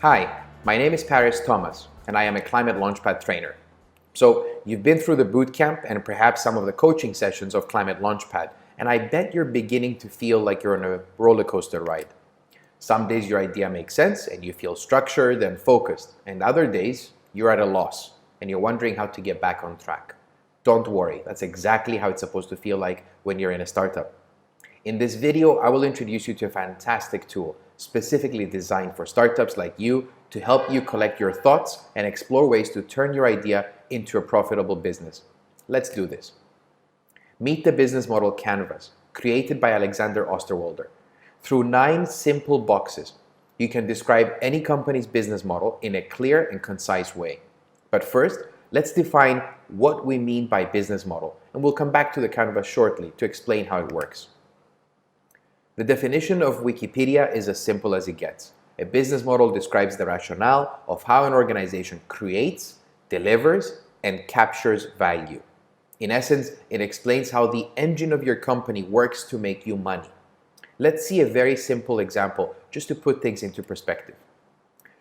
Hi, my name is Paris Thomas, and I am a ClimateLaunchpad Trainer. So you've been through the bootcamp and perhaps some of the coaching sessions of ClimateLaunchpad, and I bet you're beginning to feel like you're on a roller coaster ride. Some days your idea makes sense and you feel structured and focused, and other days you're at a loss and you're wondering how to get back on track. Don't worry, that's exactly how it's supposed to feel like when you're in a startup. In this video, I will introduce you to a fantastic tool specifically designed for startups like you to help you collect your thoughts and explore ways to turn your idea into a profitable business. Let's do this. Meet the business model canvas created by Alexander Osterwalder. Through 9 simple boxes, you can describe any company's business model in a clear and concise way. But first, let's define what we mean by business model, and we'll come back to the canvas shortly to explain how it works. The definition of Wikipedia is as simple as it gets. A business model describes the rationale of how an organization creates, delivers, and captures value. In essence, it explains how the engine of your company works to make you money. Let's see a very simple example just to put things into perspective.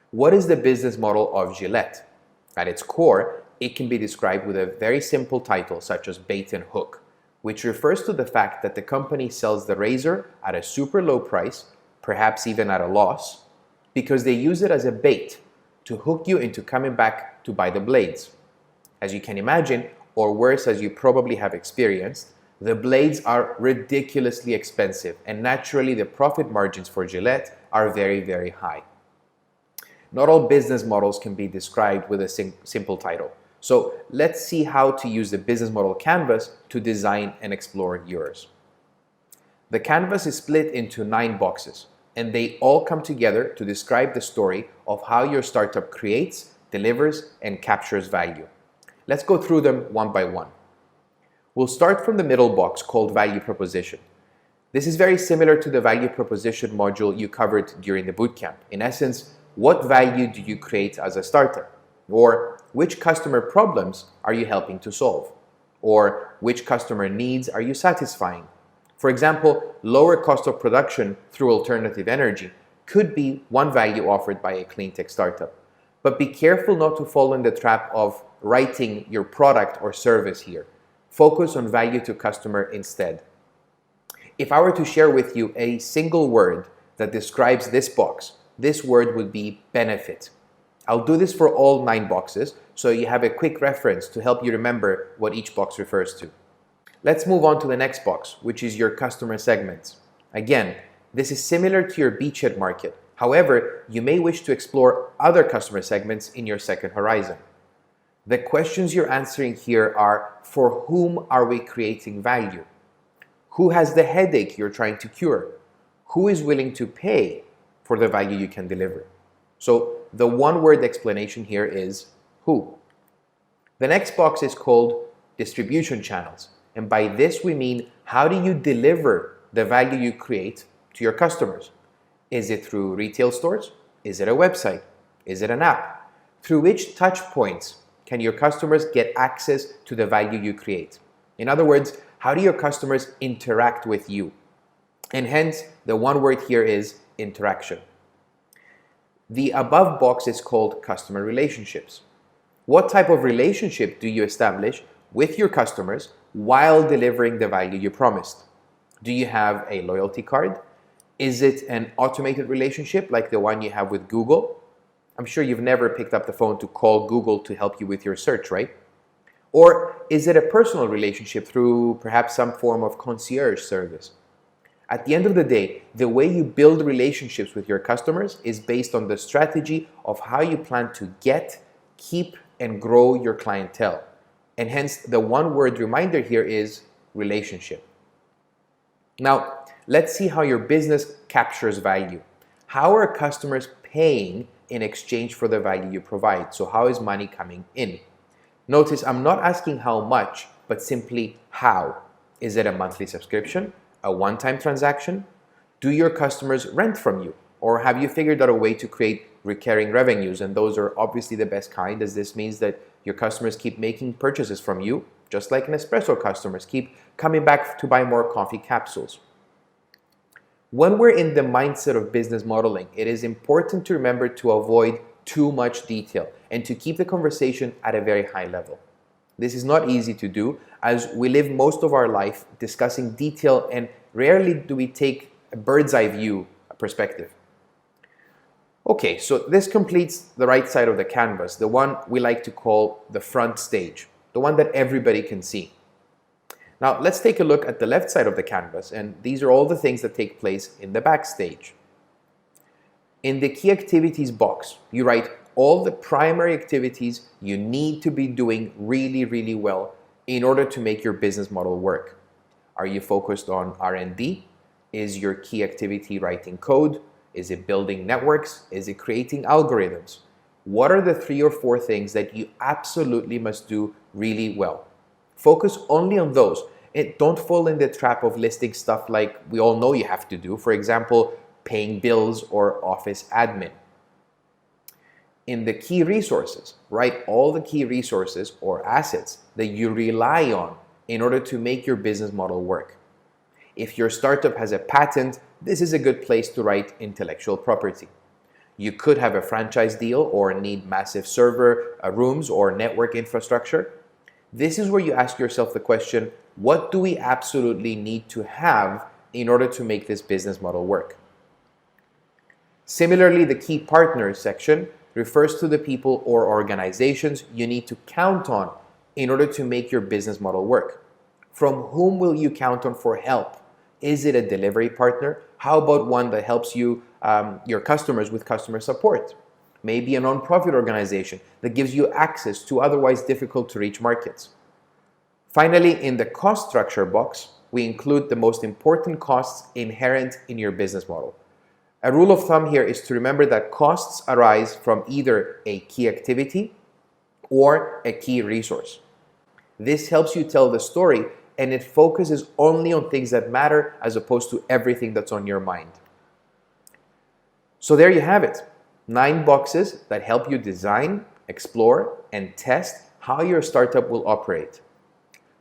What is the business model of Gillette? At its core, it can be described with a very simple title such as bait and hook, which refers to the fact that the company sells the razor at a super low price, perhaps even at a loss, because they use it as a bait to hook you into coming back to buy the blades. As you can imagine, or worse, as you probably have experienced, the blades are ridiculously expensive, and naturally the profit margins for Gillette are very, very high. Not all business models can be described with a simple title. So let's see how to use the business model canvas to design and explore yours. The canvas is split into 9 boxes, and they all come together to describe the story of how your startup creates, delivers, and captures value. Let's go through them one by one. We'll start from the middle box called value proposition. This is very similar to the value proposition module you covered during the bootcamp. In essence, what value do you create as a startup? Or which customer problems are you helping to solve? Or which customer needs are you satisfying? For example, lower cost of production through alternative energy could be one value offered by a clean tech startup. But be careful not to fall in the trap of writing your product or service here. Focus on value to customer instead. If I were to share with you a single word that describes this box, this word would be benefit. I'll do this for all 9 boxes, so you have a quick reference to help you remember what each box refers to. Let's move on to the next box, which is your customer segments. Again, this is similar to your beachhead market. However, you may wish to explore other customer segments in your second horizon. The questions you're answering here are, for whom are we creating value? Who has the headache you're trying to cure? Who is willing to pay for the value you can deliver? So the one-word explanation here is who. The next box is called distribution channels. And by this we mean, how do you deliver the value you create to your customers? Is it through retail stores? Is it a website? Is it an app? Through which touch points can your customers get access to the value you create? In other words, how do your customers interact with you? And hence, the one word here is interaction. The above box is called customer relationships. What type of relationship do you establish with your customers while delivering the value you promised? Do you have a loyalty card? Is it an automated relationship like the one you have with Google? I'm sure you've never picked up the phone to call Google to help you with your search, right? Or is it a personal relationship through perhaps some form of concierge service? At the end of the day, the way you build relationships with your customers is based on the strategy of how you plan to get, keep, and grow your clientele. And hence, the one-word reminder here is relationship. Now, let's see how your business captures value. How are customers paying in exchange for the value you provide? So how is money coming in? Notice I'm not asking how much, but simply how. Is it a monthly subscription? A one-time transaction? Do your customers rent from you? Or have you figured out a way to create recurring revenues? And those are obviously the best kind, as this means that your customers keep making purchases from you, just like Nespresso customers keep coming back to buy more coffee capsules. When we're in the mindset of business modeling, it is important to remember to avoid too much detail and to keep the conversation at a very high level. This is not easy to do, as we live most of our life discussing detail and rarely do we take a bird's eye view perspective. Okay, so this completes the right side of the canvas, the one we like to call the front stage, the one that everybody can see. Now let's take a look at the left side of the canvas, and these are all the things that take place in the backstage. In the key activities box, you write all the primary activities you need to be doing really well in order to make your business model work. Are you focused on R&D? Is your key activity writing code? Is it building networks? Is it creating algorithms? What are the 3 or 4 things that you absolutely must do really well? Focus only on those, and don't fall in the trap of listing stuff like we all know you have to do. For example, paying bills or office admin. In the key resources, write all the key resources or assets that you rely on in order to make your business model work. If your startup has a patent, this is a good place to write intellectual property. You could have a franchise deal or need massive server rooms or network infrastructure. This is where you ask yourself the question, what do we absolutely need to have in order to make this business model work? Similarly, the key partners section refers to the people or organizations you need to count on in order to make your business model work. From whom will you count on for help? Is it a delivery partner? How about one that helps you, your customers with customer support? Maybe a non-profit organization that gives you access to otherwise difficult to reach markets. Finally, in the cost structure box, we include the most important costs inherent in your business model. A rule of thumb here is to remember that costs arise from either a key activity or a key resource. This helps you tell the story, and it focuses only on things that matter as opposed to everything that's on your mind. So there you have it, 9 boxes that help you design, explore, and test how your startup will operate.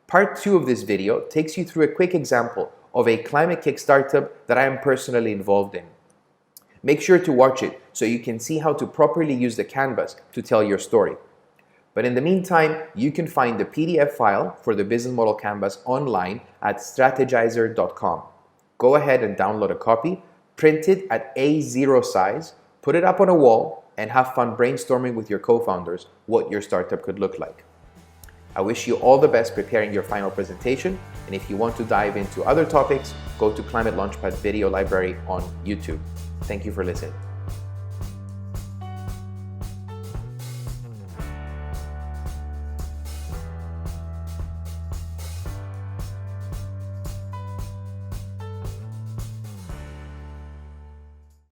Part 2 of this video takes you through a quick example of a Climate-KIC startup that I am personally involved in. Make sure to watch it so you can see how to properly use the canvas to tell your story. But in the meantime, you can find the PDF file for the business model canvas online at strategizer.com. Go ahead and download a copy, print it at A0 size, put it up on a wall, and have fun brainstorming with your co-founders what your startup could look like. I wish you all the best preparing your final presentation, and if you want to dive into other topics, go to Climate Launchpad video library on YouTube. Thank you for listening.